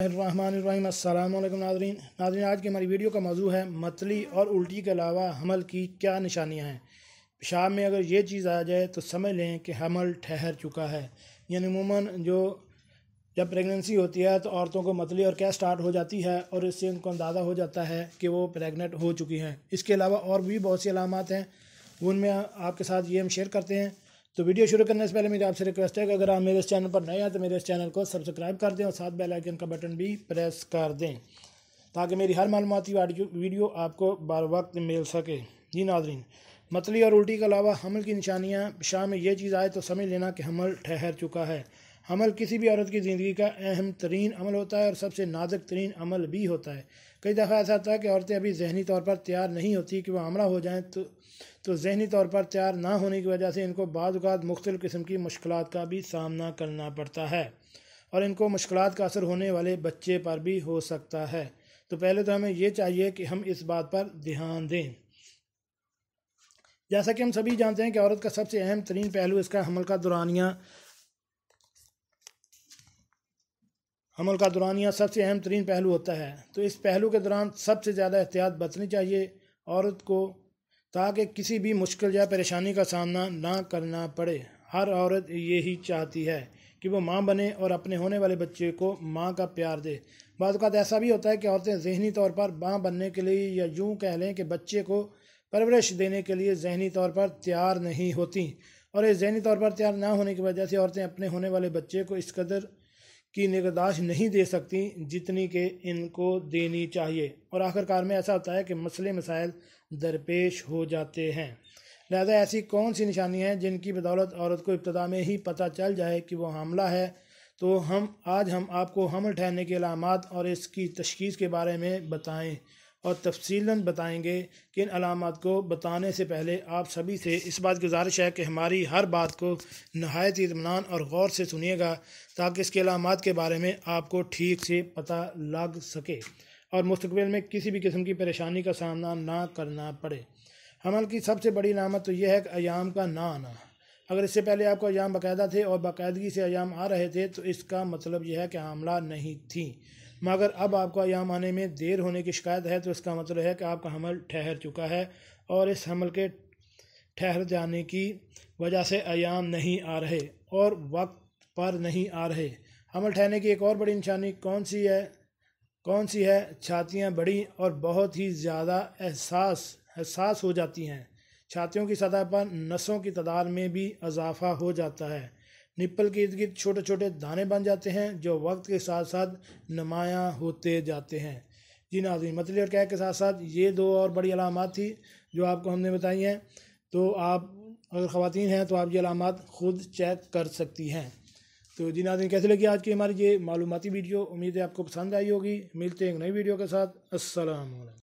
الرحمن السلام علیکم ناظرین آج کی ہماری ویڈیو کا موضوع ہے متلی اور الٹی کے علاوہ حمل کی کیا نشانیاں ہیں۔ پیشاب میں اگر یہ چیز آ جائے تو سمجھ لیں کہ حمل ٹھہر چکا ہے۔ یعنی عموماً جب پریگننسی ہوتی ہے تو عورتوں کو متلی اور کیا سٹارٹ ہو جاتی ہے اور اس سے ان کو اندازہ ہو جاتا ہے کہ وہ پریگننٹ ہو چکی ہیں۔ اس کے علاوہ اور بھی بہت سی علامات ہیں، ان میں آپ کے ساتھ یہ ہم شیئر کرتے ہیں۔ تو ویڈیو شروع کرنے سے پہلے میری آپ سے ریکویسٹ ہے کہ اگر آپ میرے اس چینل پر نئے ہیں تو میرے اس چینل کو سبسکرائب کر دیں اور ساتھ بیل آئیکن کا بٹن بھی پریس کر دیں تاکہ میری ہر معلوماتی ویڈیو آپ کو بر وقت مل سکے۔ جی ناظرین، متلی اور الٹی کے علاوہ حمل کی نشانیاں، پیشاب میں یہ چیز آئے تو سمجھ لینا کہ حمل ٹھہر چکا ہے۔ حمل کسی بھی عورت کی زندگی کا اہم ترین عمل ہوتا ہے اور سب سے نازک ترین عمل بھی ہوتا ہے۔ کئی دفعہ ایسا ہوتا ہے کہ عورتیں ابھی ذہنی طور پر تیار نہیں ہوتی کہ وہ حاملہ ہو جائیں تو ذہنی طور پر تیار نہ ہونے کی وجہ سے ان کو بعض اوقات مختلف قسم کی مشکلات کا بھی سامنا کرنا پڑتا ہے اور ان کو مشکلات کا اثر ہونے والے بچے پر بھی ہو سکتا ہے۔ تو پہلے تو ہمیں یہ چاہیے کہ ہم اس بات پر دھیان دیں۔ جیسا کہ ہم سبھی جانتے ہیں کہ عورت کا سب سے اہم ترین پہلو اس کا حمل کا دورانیہ سب سے اہم ترین پہلو ہوتا ہے۔ تو اس پہلو کے دوران سب سے زیادہ احتیاط برتنی چاہیے عورت کو تاکہ کسی بھی مشکل یا پریشانی کا سامنا نہ کرنا پڑے۔ ہر عورت یہی چاہتی ہے کہ وہ ماں بنے اور اپنے ہونے والے بچے کو ماں کا پیار دے۔ بعض اوقات ایسا بھی ہوتا ہے کہ عورتیں ذہنی طور پر ماں بننے کے لیے یا یوں کہہ لیں کہ بچے کو پرورش دینے کے لیے ذہنی طور پر تیار نہیں ہوتی، اور اس ذہنی طور پر تیار نہ ہونے کی وجہ سے عورتیں اپنے ہونے والے بچے کو اس قدر کی نگہداشت نہیں دے سکتی جتنی کہ ان کو دینی چاہیے، اور آخر کار میں ایسا ہوتا ہے کہ مسائل درپیش ہو جاتے ہیں۔ لہذا ایسی کون سی نشانیاں ہیں جن کی بدولت عورت کو ابتدا میں ہی پتہ چل جائے کہ وہ حاملہ ہے؟ تو آج ہم آپ کو حمل ٹھہرنے کی علامات اور اس کی تشخیص کے بارے میں بتائیں اور تفصیلاً بتائیں گے کہ ان علامات کو بتانے سے پہلے آپ سبھی سے اس بات کی گزارش ہے کہ ہماری ہر بات کو نہایت اطمینان اور غور سے سنیے گا تاکہ اس کے علامات کے بارے میں آپ کو ٹھیک سے پتہ لگ سکے اور مستقبل میں کسی بھی قسم کی پریشانی کا سامنا نہ کرنا پڑے۔ حمل کی سب سے بڑی علامت تو یہ ہے کہ ایام کا نہ آنا۔ اگر اس سے پہلے آپ کو ایام باقاعدہ تھے اور باقاعدگی سے ایام آ رہے تھے تو اس کا مطلب یہ ہے کہ حاملہ نہیں تھی، مگر اب آپ کو ایام آنے میں دیر ہونے کی شکایت ہے تو اس کا مطلب ہے کہ آپ کا حمل ٹھہر چکا ہے اور اس حمل کے ٹھہر جانے کی وجہ سے ایام نہیں آ رہے اور وقت پر نہیں آ رہے۔ حمل ٹھہرنے کی ایک اور بڑی نشانی کون سی ہے؟ چھاتیاں بڑی اور بہت ہی زیادہ حساس ہو جاتی ہیں۔ چھاتیوں کی سطح پر نسوں کی تعداد میں بھی اضافہ ہو جاتا ہے۔ نپل کے ارد گرد چھوٹے چھوٹے دانے بن جاتے ہیں جو وقت کے ساتھ ساتھ نمایاں ہوتے جاتے ہیں۔ جی ناظرین، متلی اور کیک کے ساتھ ساتھ یہ دو اور بڑی علامات تھی جو آپ کو ہم نے بتائی ہیں، تو آپ اگر خواتین ہیں تو آپ یہ علامات خود چیک کر سکتی ہیں۔ تو جی ناظرین، کیسے لگی آج کی ہماری یہ معلوماتی ویڈیو؟ امید ہے آپ کو پسند آئی ہوگی۔ ملتے ہیں ایک نئی ویڈیو کے ساتھ۔ السلام علیکم۔